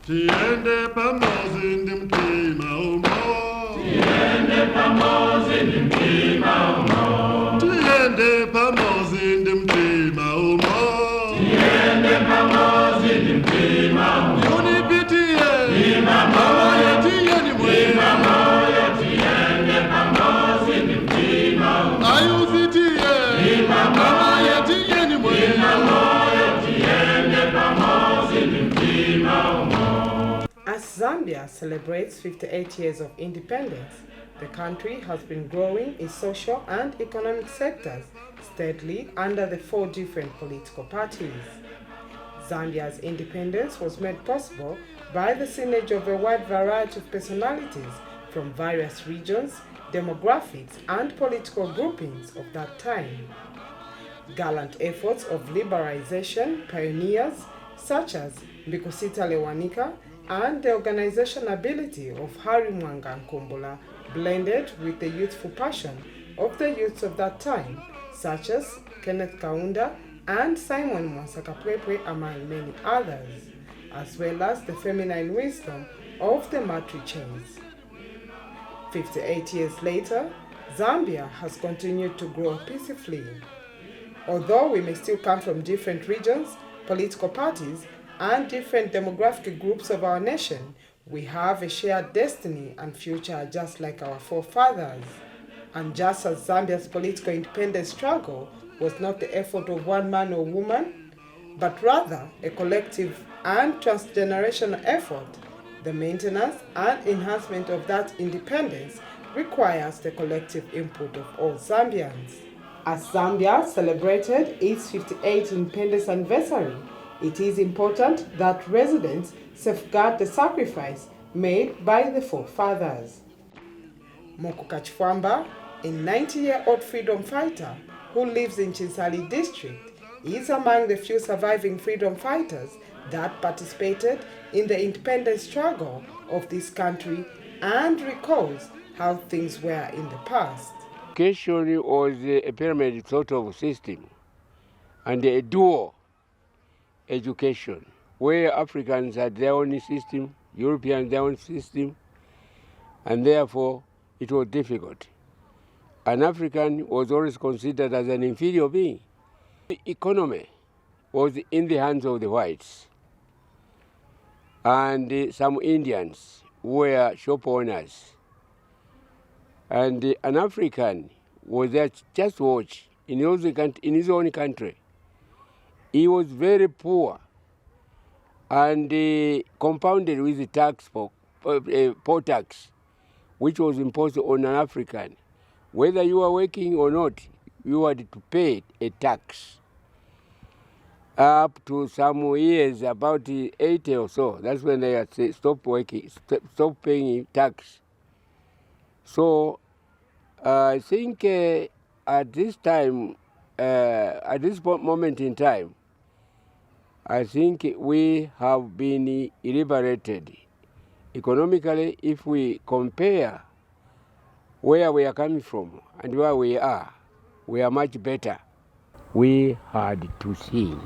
Tiende pamozi ndi mtima umo. Tiende pamozi ndi mtima umo. Tiende pamozi ndi mtima umo. Tiende pamozi ndi mtima umo. Unipitie Mama yetiyeni mwe. mama tiende pamozi ndi mtima umo. Ayuzitie Mama yetiyeni mwe. tiende pamozi ndi mtima umo. As Zambia celebrates 58 years of independence, the country has been growing its social and economic sectors steadily under the 4 different political parties. Zambia's independence was made possible by the synergy of a wide variety of personalities from various regions, demographics, and political groupings of that time. Gallant efforts of liberalization pioneers such as Chinsali and the organization ability of Harry Mwanga Nkumbula blended with the youthful passion of the youths of that time, such as Kenneth Kaunda and Simon Mwasakapwepwe among many others, as well as the feminine wisdom of the Matri chains. 58 years later, Zambia has continued to grow peacefully. Although we may still come from different regions, political parties, and different demographic groups of our nation, we have a shared destiny and future just like our forefathers. And just as Zambia's political independence struggle was not the effort of one man or woman, but rather a collective and transgenerational effort, the maintenance and enhancement of that independence requires the collective input of all Zambians. As Zambia celebrated its 58th independence anniversary, it is important that residents safeguard the sacrifice made by the forefathers. Mokuka Chifwamba, a 90-year-old freedom fighter who lives in Chinsali district, is among the few surviving freedom fighters that participated in the independence struggle of this country and recalls how things were in the past. Education was a pyramid sort of system and a dual education where Africans had their own system, Europeans their own system, and therefore it was difficult. An African was always considered as an inferior being. The economy was in the hands of the whites, and some Indians were shop owners. And an African was there just watch in his own country. He was very poor and compounded with the tax, poor tax, which was imposed on an African. Whether you were working or not, you had to pay a tax. Up to some years, about 80 or so, that's when they had stopped working, stopped paying tax. So I think at this time, at this moment in time, I think we have been liberated. Economically, if we compare where we are coming from and where we are much better. We had to sing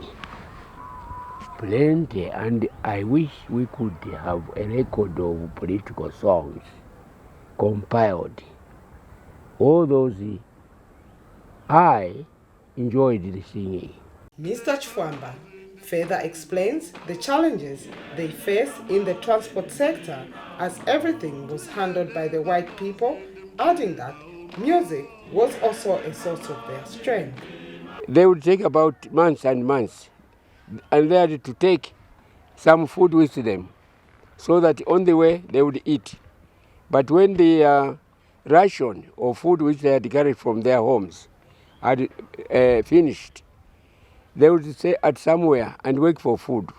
plenty, and I wish we could have a record of political songs compiled. All those I enjoyed the singing. Mr. Chifwamba further explains the challenges they face in the transport sector as everything was handled by the white people, adding that music was also a source of their strength. They would take about months and months, and they had to take some food with them so that on the way they would eat. But when the ration or food which they had carried from their homes had finished, they would stay at somewhere and wait for food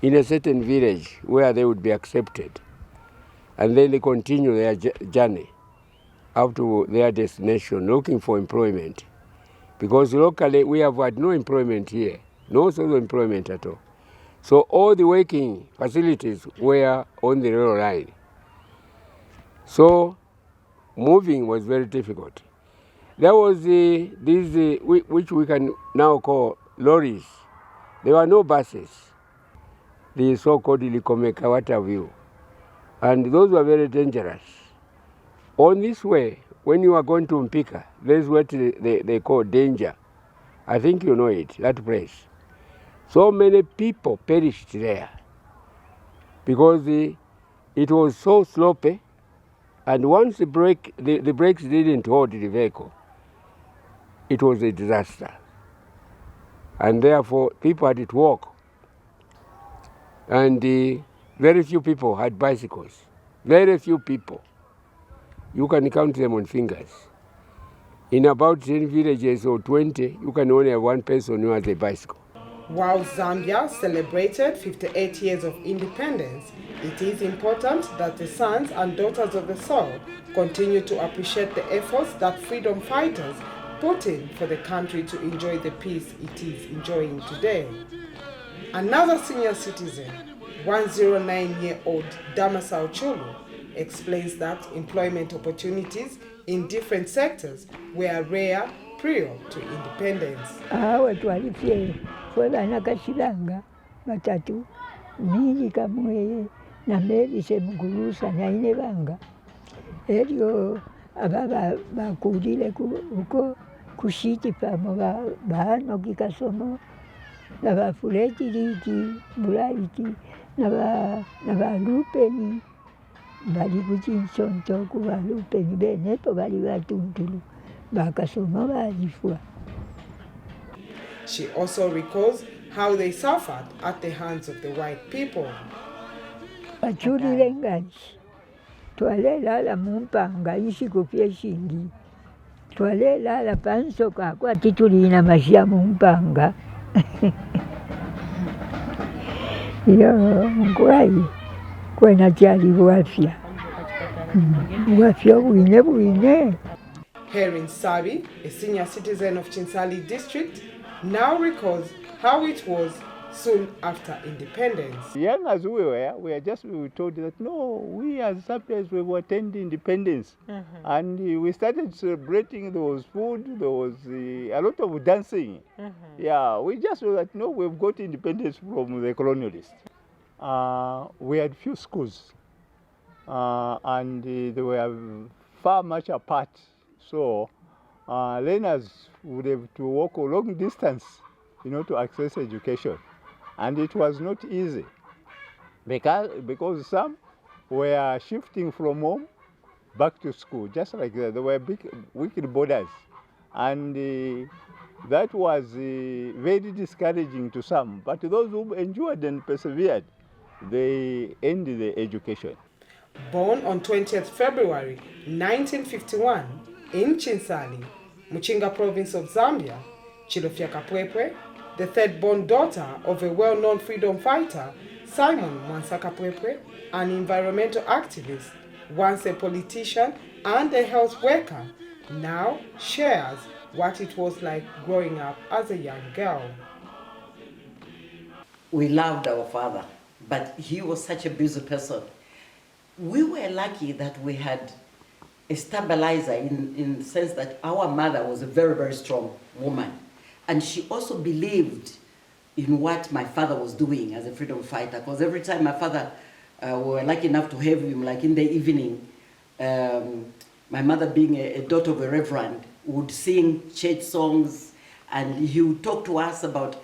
in a certain village where they would be accepted. And then they continue their journey up to their destination looking for employment. Because locally we have had no employment here, no sort of employment at all. So all the working facilities were on the rail line. So moving was very difficult. There was these, which we can now call lorries. There were no buses. the so-called Likomeka, what have you. And those were very dangerous. On this way, when you are going to Mpika, there's what they call danger. I think you know it, that place. So many people perished there because it was so sloppy, and once the brakes didn't hold the vehicle, it was a disaster. And therefore, people had to walk. And very few people had bicycles. Very few people. You can count them on fingers. In about 10 villages or 20, you can only have one person who has a bicycle. While Zambia celebrated 58 years of independence, it is important that the sons and daughters of the soil continue to appreciate the efforts that freedom fighters put in for the country to enjoy the peace it is enjoying today. Another senior citizen, 109-year-old Damasao Chulu, explains that employment opportunities in different sectors were rare prior to independence. Fue bana kashibanga batatu miji kamwe na meli semugulusa na ine banga elio ababa bakudile uko kushiti pamo bano kikasomo na bafuleti liti bulaiti na balupeni bali kuchinsonto kubalupeni benepo bali batuntulu bakasomo balifua. She also recalls how they suffered at the hands of the white people. Achulile ngani twalela mumpanga isikupye shingi twalela panso kwa titulina mashia mumpanga yo ngwai kwena chali wafya buine. Herin Sabi, a senior citizen of Chinsali district, now recalls how it was soon after independence. Young as we were told that no, we as Zambians we were attending independence, and we started celebrating. There was food, there was a lot of dancing. Yeah, we just were like, no, we've got independence from the colonialists. We had few schools, and they were far much apart. So learners would have to walk a long distance, to access education. And it was not easy because some were shifting from home back to school, just like that. There were big, wicked borders. And that was very discouraging to some. But those who endured and persevered, they ended their education. Born on 20th February 1951 in Chinsali, Muchinga province of Zambia, Chilofya Kapwepwe, the third-born daughter of a well-known freedom fighter, Simon Mwansa Kapwepwe, an environmental activist, once a politician and a health worker, now shares what it was like growing up as a young girl. We loved our father, but he was such a busy person. We were lucky that we had a stabilizer in the sense that our mother was a very, very strong woman. And she also believed in what my father was doing as a freedom fighter. Because every time my father, we were lucky enough to have him, like in the evening, my mother being a daughter of a reverend, would sing church songs, and he would talk to us about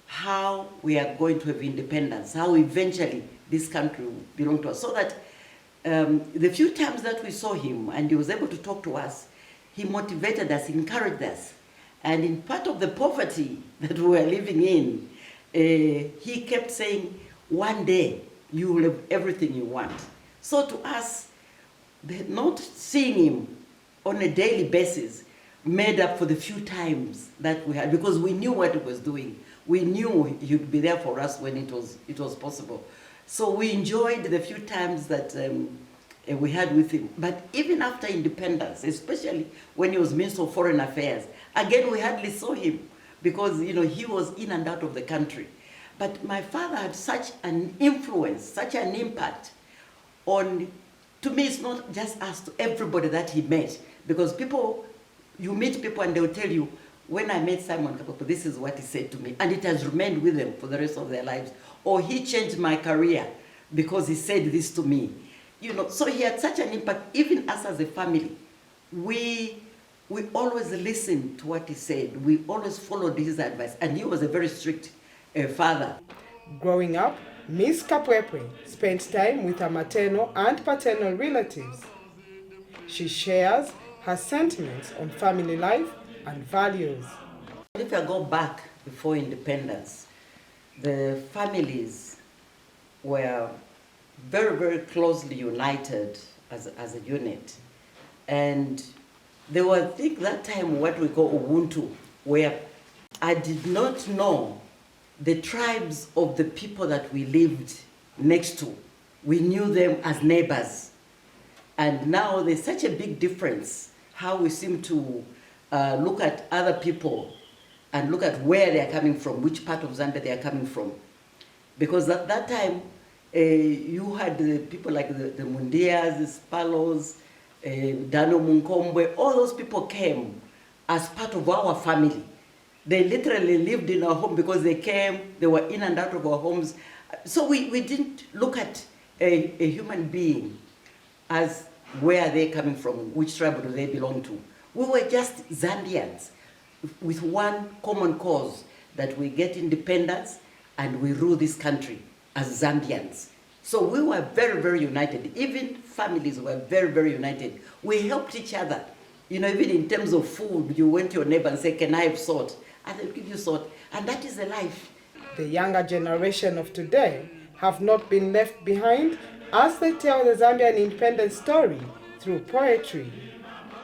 how we are going to have independence, how eventually this country will belong to us. So that the few times that we saw him and he was able to talk to us, he motivated us, encouraged us. And in part of the poverty that we were living in, he kept saying, one day you will have everything you want. So to us, not seeing him on a daily basis made up for the few times that we had, because we knew what he was doing. We knew he would be there for us when it was possible. So we enjoyed the few times that we had with him. But even after independence, especially when he was Minister of Foreign Affairs, again we hardly saw him because he was in and out of the country. But my father had such an influence, such an impact on, to me it's not just us, to everybody that he met. Because you meet people and they'll tell you, when I met Simon Kapopo, this is what he said to me, and it has remained with them for the rest of their lives. Or he changed my career because he said this to me. You know, so he had such an impact. Even us as a family, we always listened to what he said. We always followed his advice, and he was a very strict father. Growing up, Miss Kapwepwe spent time with her maternal and paternal relatives. She shares her sentiments on family life and values. If I go back before independence, the families were very, very closely united as a unit. And there was, I think, that time what we call Ubuntu, where I did not know the tribes of the people that we lived next to. We knew them as neighbors. And now there's such a big difference how we seem to look at other people and look at where they are coming from, which part of Zambia they are coming from. Because at that time, you had the people like the Mundias, the Spalos, Dano Munkombwe, all those people came as part of our family. They literally lived in our home because they came, they were in and out of our homes. So we didn't look at a human being as where are they coming from, which tribe do they belong to. We were just Zambians with one common cause, that we get independence and we rule this country as Zambians. So we were very, very united. Even families were very, very united. We helped each other. You know, even in terms of food, you went to your neighbor and said, can I have salt? And they'll give you salt. And that is the life. The younger generation of today have not been left behind as they tell the Zambian independence story through poetry.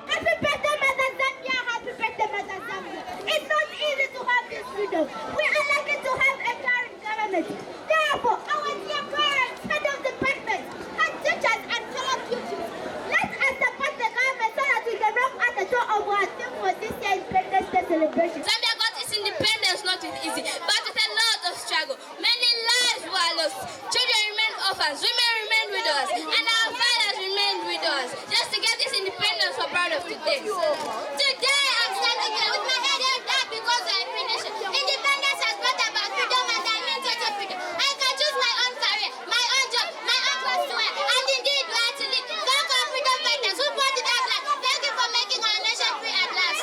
Happy birthday, Mother Zambia! Happy birthday, Mother Zambia! It's not easy to have this freedom. We are lucky to have a current government. Therefore, our dear parents, head of departments, and teachers and fellow pupils, let us support the government so that we can rock at the door of our theme for this year's Independence Day celebration. Zambia got its independence not easy, but with a lot of struggle. Many lives were lost. Children remained orphans, women remained widows, and our fathers remained widows. Just to get this independence, we're proud of today. Today, I'm standing here with my head held up because I'm finished. Independence has brought about freedom, and I mean total freedom. I can choose my own career, my own job, my own clothes to wear, and indeed where to live. Thank our freedom fighters who brought it out like. Thank you for making our nation free at last.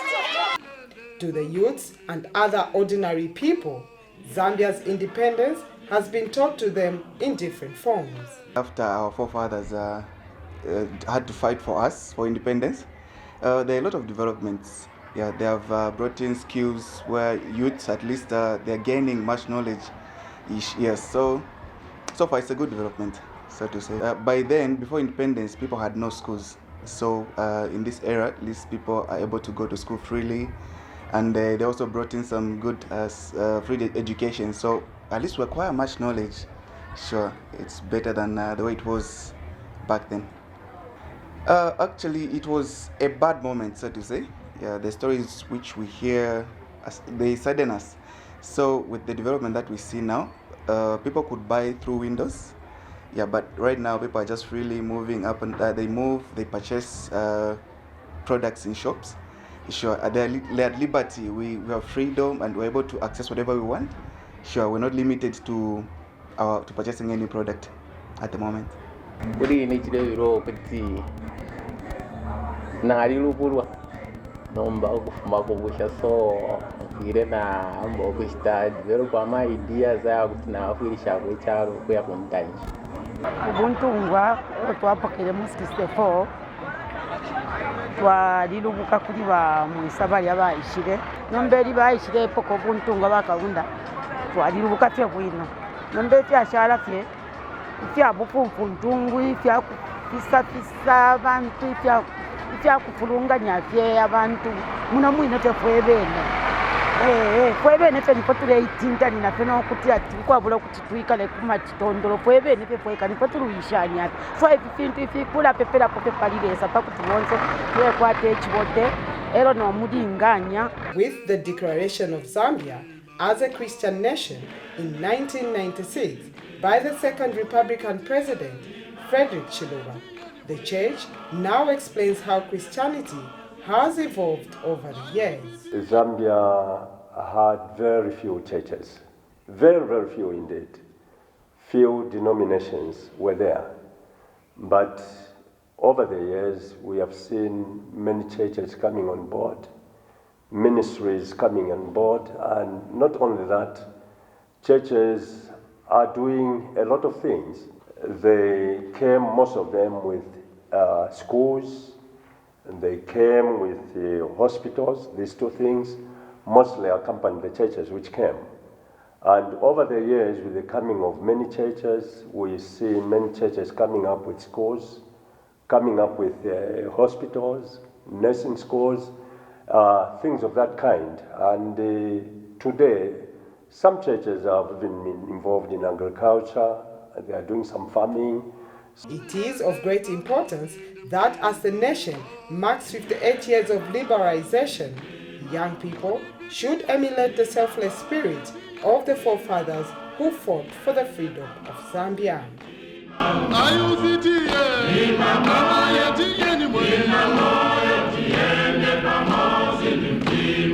To the youths and other ordinary people, Zambia's independence has been taught to them in different forms. After our forefathers had to fight for us, for independence, there are a lot of developments. Yeah, they have brought in skills where youths, at least, they're gaining much knowledge. Yes, so far it's a good development, so to say. By then, before independence, people had no schools. So in this era, at least people are able to go to school freely, and they also brought in some good free education. So at least we acquire much knowledge. Sure, it's better than the way it was back then. Actually, it was a bad moment, so to say. Yeah, the stories which we hear, they sadden us. So with the development that we see now, people could buy through windows. Yeah, but right now people are just really moving up, and they purchase products in shops. Sure, they're at liberty. We have freedom, and we're able to access whatever we want. Sure, we're not limited to purchasing any product at the moment. Nomba ukufumagubusha so ngire na ambo kustadi vero kwa ma idea za kutina afirisha kwecharo kuya kuntanji ubuntungwa twapakire mu 64 twalilubuka kuli ba mwisabali abayishire nomberi bayishire poko buntungwa bakawunda twalilubuka tye bwino nombe tyashala fye fyabukumfu ntungwi fisa abantu fyakufulunganya fye abantu muno mwine tefwebene fwebene fenipotule itintani nafe nokuti ati kwabula kuti tuikale kumatitondolo fwebene fefweka nipotuluyishanya so efi fintu ifikula pepela popepalilesa pakuti bonse twekwate ekibote ero nomulinganya. With the declaration of Zambia as a Christian nation in 1996 by the second Republican President, Frederick Chiluba, the church now explains how Christianity has evolved over the years. Zambia had very few churches, very, very few indeed. Few denominations were there. But over the years, we have seen many churches coming on board, ministries coming on board, and not only that, churches are doing a lot of things. They came, most of them, with schools, and they came with hospitals. These two things mostly accompanied the churches which came. And over the years, with the coming of many churches, we see many churches coming up with schools, coming up with hospitals, nursing schools, things of that kind. And today, some churches have been involved in agriculture, they are doing some farming. It is of great importance that as the nation marks 58 years of liberalization, young people should emulate the selfless spirit of the forefathers who fought for the freedom of Zambia.